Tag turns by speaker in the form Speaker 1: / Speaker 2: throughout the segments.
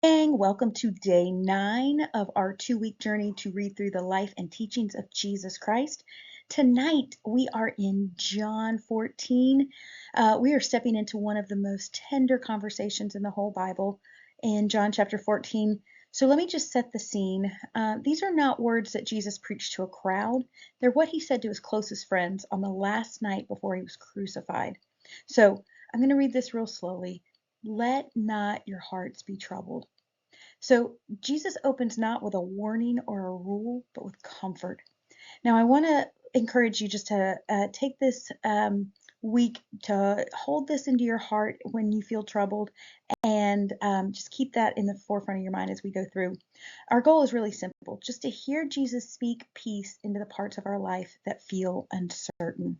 Speaker 1: Welcome to day 9 of our 2-week journey to read through the life and teachings of Jesus Christ. Tonight we are in John 14. We are stepping into one of the most tender conversations in the whole Bible in John chapter 14. So let me just set the scene. These are not words that Jesus preached to a crowd. They're what he said to his closest friends on the last night before he was crucified. So I'm going to read this real slowly. Let not your hearts be troubled. So Jesus opens not with a warning or a rule, but with comfort. Now, I want to encourage you just to take this week to hold this into your heart when you feel troubled, and just keep that in the forefront of your mind as we go through. Our goal is really simple, just to hear Jesus speak peace into the parts of our life that feel uncertain.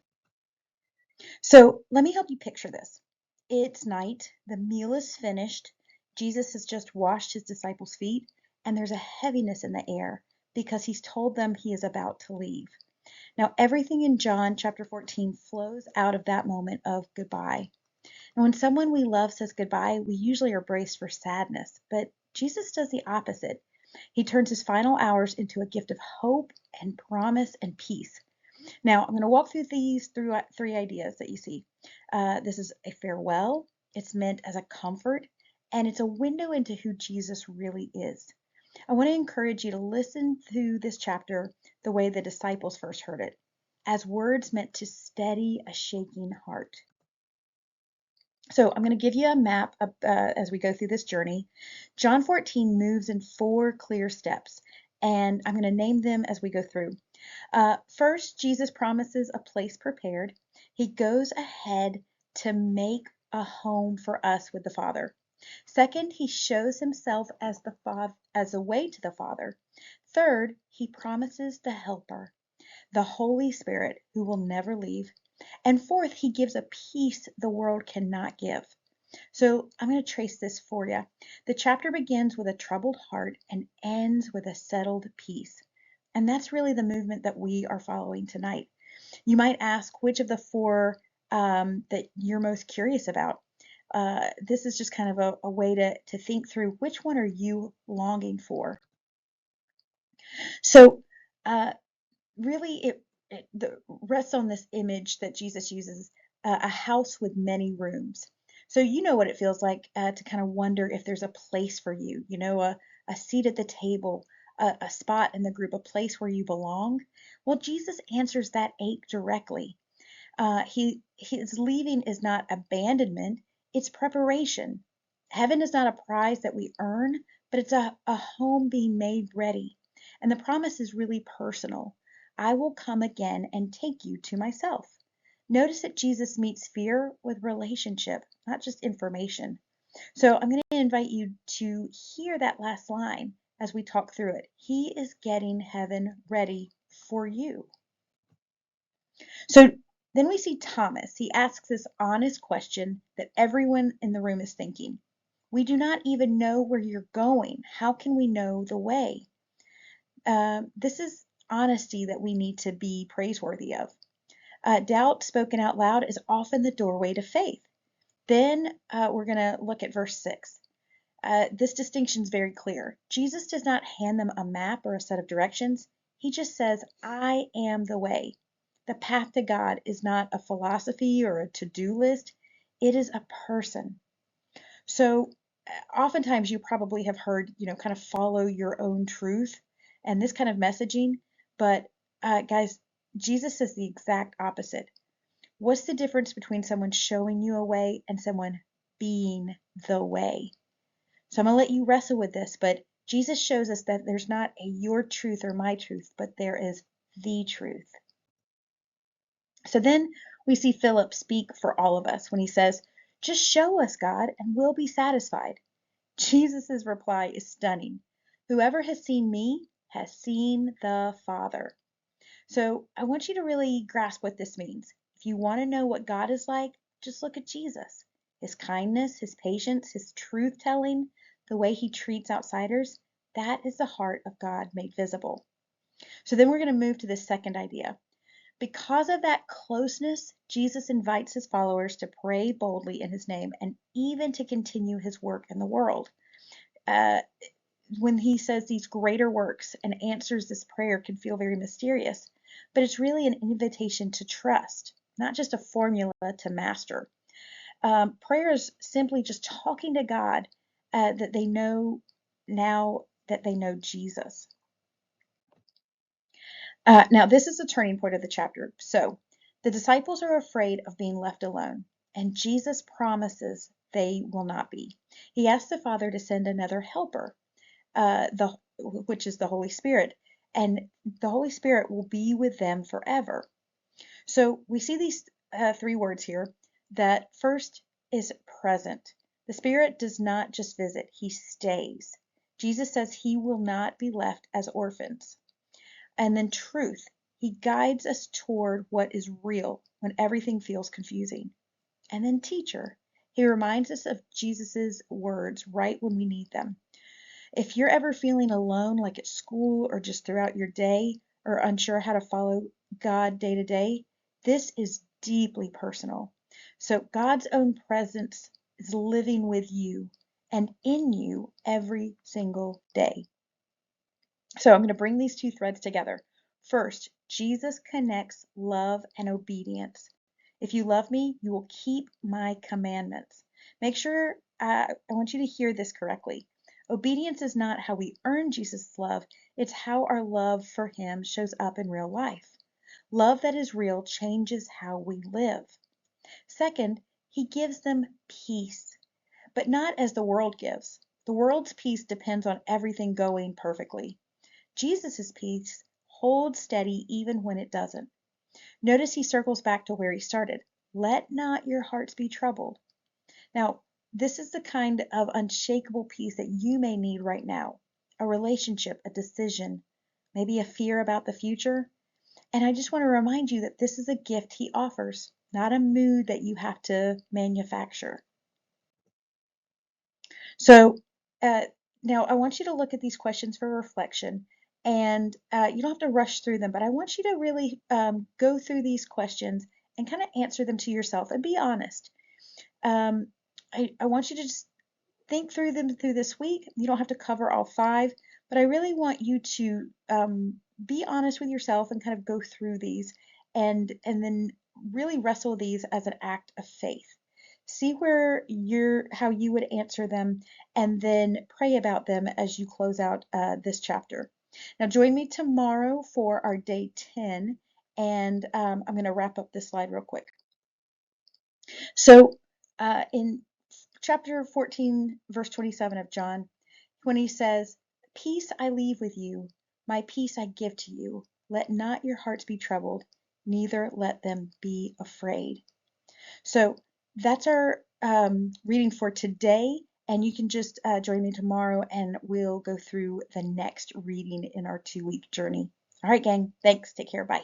Speaker 1: So let me help you picture this. It's night, the meal is finished, Jesus has just washed his disciples' feet, and there's a heaviness in the air because he's told them he is about to leave. Now, everything in John chapter 14 flows out of that moment of goodbye. And when someone we love says goodbye, we usually are braced for sadness, but Jesus does the opposite. He turns his final hours into a gift of hope and promise and peace. Now, I'm going to walk through these three ideas that you see. This is a farewell, it's meant as a comfort, and it's a window into who Jesus really is. I want to encourage you to listen to this chapter the way the disciples first heard it, as words meant to steady a shaking heart. So I'm going to give you a map as we go through this journey. John 14 moves in 4 clear steps, and I'm going to name them as we go through. First, Jesus promises a place prepared. He goes ahead to make a home for us with the Father. Second, he shows himself as the way to the Father. Third, he promises the Helper, the Holy Spirit, who will never leave. And fourth, he gives a peace the world cannot give. So I'm going to trace this for you. The chapter begins with a troubled heart and ends with a settled peace. And that's really the movement that we are following tonight. You might ask which of the 4 that you're most curious about. This is just kind of a way to think through which one are you longing for. So really it rests on this image that Jesus uses, a house with many rooms. So you know what it feels like to kind of wonder if there's a place for you, a seat at the table, a spot in the group, a place where you belong. Well, Jesus answers that ache directly. His leaving is not abandonment, it's preparation. Heaven is not a prize that we earn, but it's a home being made ready. And the promise is really personal. I will come again and take you to myself. Notice that Jesus meets fear with relationship, not just information. So I'm going to invite you to hear that last line as we talk through it. He is getting heaven ready for you. So then we see Thomas. He asks this honest question that everyone in the room is thinking. We do not even know where you're going. How can we know the way? This is honesty that we need to be praiseworthy of. Doubt spoken out loud is often the doorway to faith. Then we're going to look at verse 6. This distinction is very clear. Jesus does not hand them a map or a set of directions. He just says, I am the way. The path to God is not a philosophy or a to-do list. It is a person. So oftentimes you probably have heard, kind of follow your own truth and this kind of messaging. But guys, Jesus says the exact opposite. What's the difference between someone showing you a way and someone being the way? So I'm going to let you wrestle with this, but Jesus shows us that there's not a your truth or my truth, but there is the truth. So then we see Philip speak for all of us when he says, just show us, God, and we'll be satisfied. Jesus' reply is stunning. Whoever has seen me has seen the Father. So I want you to really grasp what this means. If you want to know what God is like, just look at Jesus. His kindness, his patience, his truth telling, the way he treats outsiders, that is the heart of God made visible. So then we're going to move to the second idea. Because of that closeness, Jesus invites his followers to pray boldly in his name and even to continue his work in the world. when he says these greater works and answers this prayer can feel very mysterious, but it's really an invitation to trust, not just a formula to master. Prayer is simply just talking to God that they know now that they know Jesus. Now, this is the turning point of the chapter. So, the disciples are afraid of being left alone, and Jesus promises they will not be. He asks the Father to send another helper, which is the Holy Spirit, and the Holy Spirit will be with them forever. So, we see these three words here. That first is present. The Spirit does not just visit, He stays. Jesus says He will not be left as orphans. And then truth. He guides us toward what is real when everything feels confusing. And then teacher. He reminds us of Jesus's words right when we need them. If you're ever feeling alone, like at school or just throughout your day, or unsure how to follow God day to day, this is deeply personal. So God's own presence is living with you and in you every single day. So I'm going to bring these two threads together. First, Jesus connects love and obedience. If you love me, you will keep my commandments. Make sure, I want you to hear this correctly. Obedience is not how we earn Jesus' love, it's how our love for him shows up in real life. Love that is real changes how we live. Second, he gives them peace, but not as the world gives. The world's peace depends on everything going perfectly. Jesus' peace holds steady even when it doesn't. Notice he circles back to where he started. Let not your hearts be troubled. Now, this is the kind of unshakable peace that you may need right now. A relationship, a decision, maybe a fear about the future. And I just want to remind you that this is a gift he offers, not a mood that you have to manufacture. So now I want you to look at these questions for reflection, and you don't have to rush through them, but I want you to really go through these questions and kind of answer them to yourself and be honest. I want you to just think through them through this week. You don't have to cover all 5, but I really want you to be honest with yourself and kind of go through these and then really wrestle these as an act of faith. See how you would answer them, and then pray about them as you close out this chapter. Now, join me tomorrow for our day 10, and I'm going to wrap up this slide real quick. So, in chapter 14, verse 27 of John, when he says, "Peace I leave with you, my peace I give to you. Let not your hearts be troubled, neither let them be afraid." So that's our reading for today, and you can just join me tomorrow and we'll go through the next reading in our 2-week journey. All right, gang, thanks. Take care. Bye.